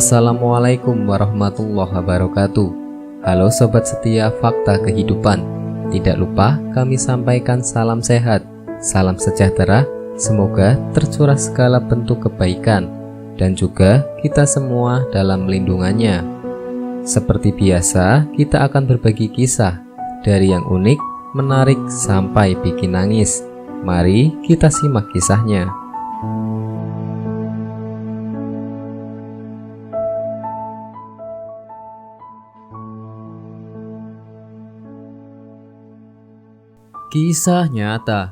Assalamualaikum warahmatullahi wabarakatuh. Halo sobat setia Fakta Kehidupan. Tidak lupa kami sampaikan salam sehat, salam sejahtera. Semoga tercurah segala bentuk kebaikan dan juga kita semua dalam lindungannya. Seperti biasa, kita akan berbagi kisah dari yang unik, menarik sampai bikin nangis. Mari kita simak kisahnya. Kisah nyata.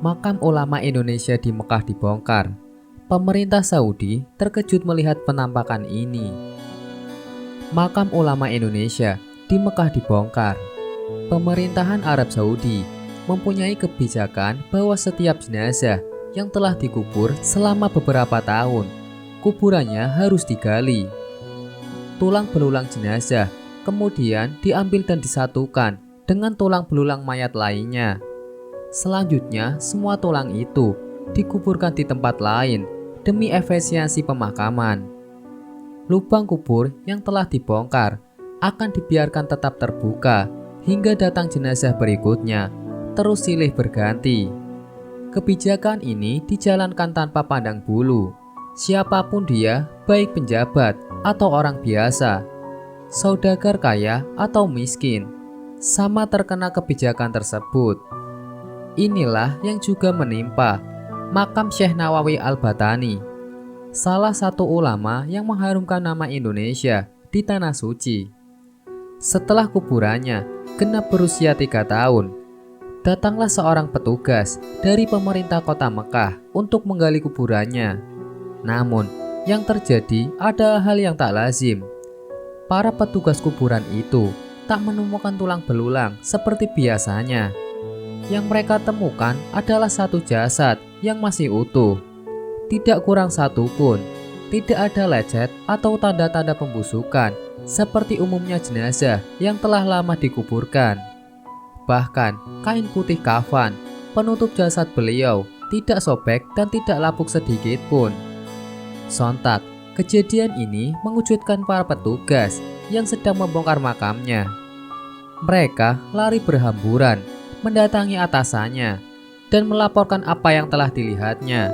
Makam ulama Indonesia di Mekah dibongkar. Pemerintah Saudi terkejut melihat penampakan ini. Makam ulama Indonesia di Mekah dibongkar. Pemerintahan Arab Saudi mempunyai kebijakan bahwa setiap jenazah yang telah dikubur selama beberapa tahun, kuburannya harus digali. Tulang belulang jenazah kemudian diambil dan disatukan dengan tulang belulang mayat lainnya. Selanjutnya, semua tulang itu dikuburkan di tempat lain demi efisiensi pemakaman. Lubang kubur yang telah dibongkar akan dibiarkan tetap terbuka hingga datang jenazah berikutnya, terus silih berganti. Kebijakan ini dijalankan tanpa pandang bulu. Siapapun dia, baik penjabat atau orang biasa, saudagar kaya atau miskin, sama terkena kebijakan tersebut. Inilah yang juga menimpa makam Syekh Nawawi Al-Batani, salah satu ulama yang mengharumkan nama Indonesia di Tanah Suci. Setelah kuburannya genap berusia 3 tahun, datanglah seorang petugas dari pemerintah kota Mekah untuk menggali kuburannya. Namun, yang terjadi adalah hal yang tak lazim. Para petugas kuburan itu tak menemukan tulang belulang seperti biasanya. Yang mereka temukan adalah satu jasad yang masih utuh. Tidak kurang satu pun. Tidak ada lecet atau tanda-tanda pembusukan seperti umumnya jenazah yang telah lama dikuburkan. Bahkan kain putih kafan penutup jasad beliau tidak sobek dan tidak lapuk sedikit pun. Sontak, kejadian ini mengejutkan para petugas yang sedang membongkar makamnya. Mereka lari berhamburan mendatangi atasannya dan melaporkan apa yang telah dilihatnya.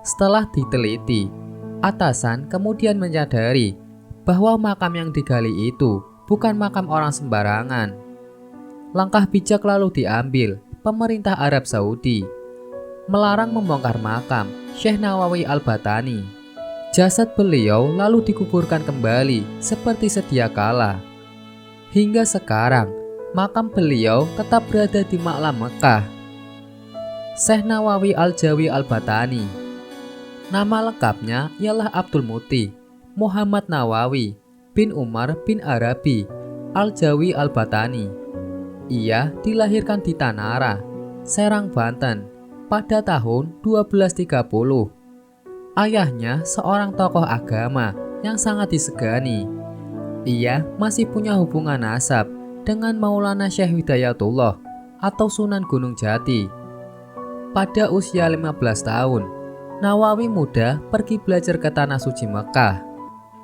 Setelah diteliti, atasan kemudian menyadari bahwa makam yang digali itu bukan makam orang sembarangan. Langkah bijak lalu diambil pemerintah Arab Saudi, melarang membongkar makam Syekh Nawawi Al-Batani. Jasad beliau lalu dikuburkan kembali seperti sedia kala. Hingga sekarang, makam beliau tetap berada di Makam Mekah. Syekh Nawawi Al-Jawi Al-Batani. Nama lengkapnya ialah Abdul Muti Muhammad Nawawi bin Umar bin Arabi Al-Jawi Al-Batani. Ia dilahirkan di Tanara, Serang, Banten pada tahun 1230. Ayahnya seorang tokoh agama yang sangat disegani. Ia masih punya hubungan nasab dengan Maulana Syekh Hidayatullah atau Sunan Gunung Jati. Pada usia 15 tahun, Nawawi muda pergi belajar ke Tanah Suci Mekah.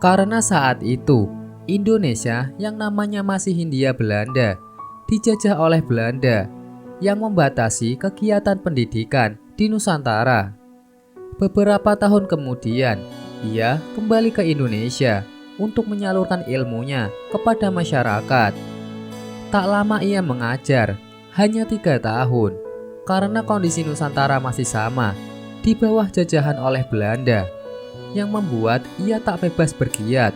Karena saat itu, Indonesia yang namanya masih Hindia Belanda dijajah oleh Belanda yang membatasi kegiatan pendidikan di Nusantara. Beberapa tahun kemudian, ia kembali ke Indonesia untuk menyalurkan ilmunya kepada masyarakat. Tak lama ia mengajar, hanya 3 tahun, karena kondisi Nusantara masih sama, di bawah jajahan oleh Belanda, yang membuat ia tak bebas bergiat.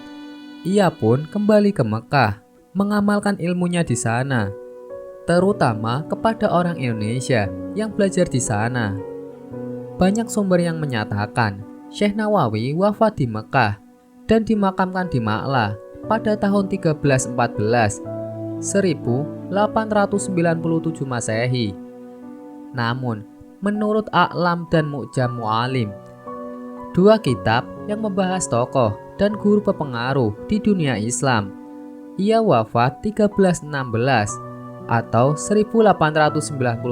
Ia pun kembali ke Mekah, mengamalkan ilmunya di sana, terutama kepada orang Indonesia yang belajar di sana. Banyak sumber yang menyatakan Syekh Nawawi wafat di Mekah dan dimakamkan di Ma'la pada tahun 1314 1897 Masehi. Namun, menurut A'lam dan Mu'jam Mu'alim, dua kitab yang membahas tokoh dan guru berpengaruh di dunia Islam, ia wafat 1316 atau 1898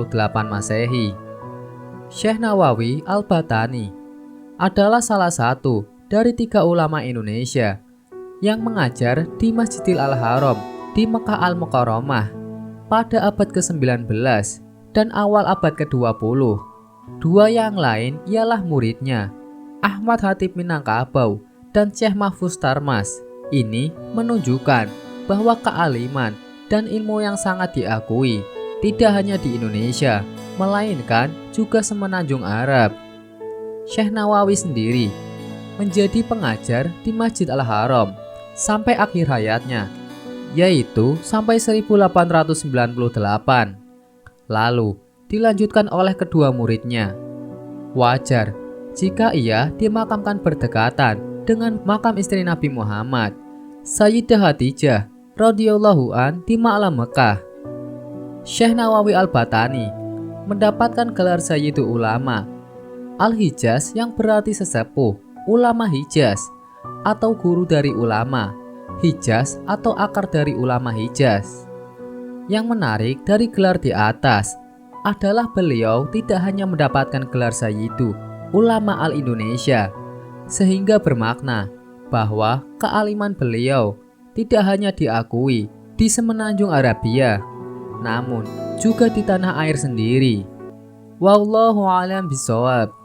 Masehi. Syekh Nawawi Al-Batani adalah salah satu dari 3 ulama Indonesia yang mengajar di Masjidil Al-Haram di Mekah Al-Mukarramah pada abad ke-19 dan awal abad ke-20. Dua yang lain ialah muridnya, Ahmad Khatib Minangkabau dan Syekh Mahfuz Tarmas. Ini menunjukkan bahwa kealiman dan ilmu yang sangat diakui tidak hanya di Indonesia, melainkan juga semenanjung Arab. Syekh Nawawi sendiri menjadi pengajar di Masjid Al-Haram sampai akhir hayatnya, yaitu sampai 1898. Lalu dilanjutkan oleh kedua muridnya. Wajar jika ia dimakamkan berdekatan dengan makam istri Nabi Muhammad, Sayyidah Khadijah radhiyallahu an di Ma'lam Mekah. Syekh Nawawi Al-Batani mendapatkan gelar Sayyidul Ulama Al-Hijaz yang berarti sesepuh ulama Hijaz atau guru dari ulama, Hijaz atau akar dari ulama Hijaz. Yang menarik dari gelar di atas adalah beliau tidak hanya mendapatkan gelar Sayyidu Ulama Al-Indonesia, sehingga bermakna bahwa kealiman beliau tidak hanya diakui di semenanjung Arabia, namun juga di tanah air sendiri. Wallahu a'lam bishawab.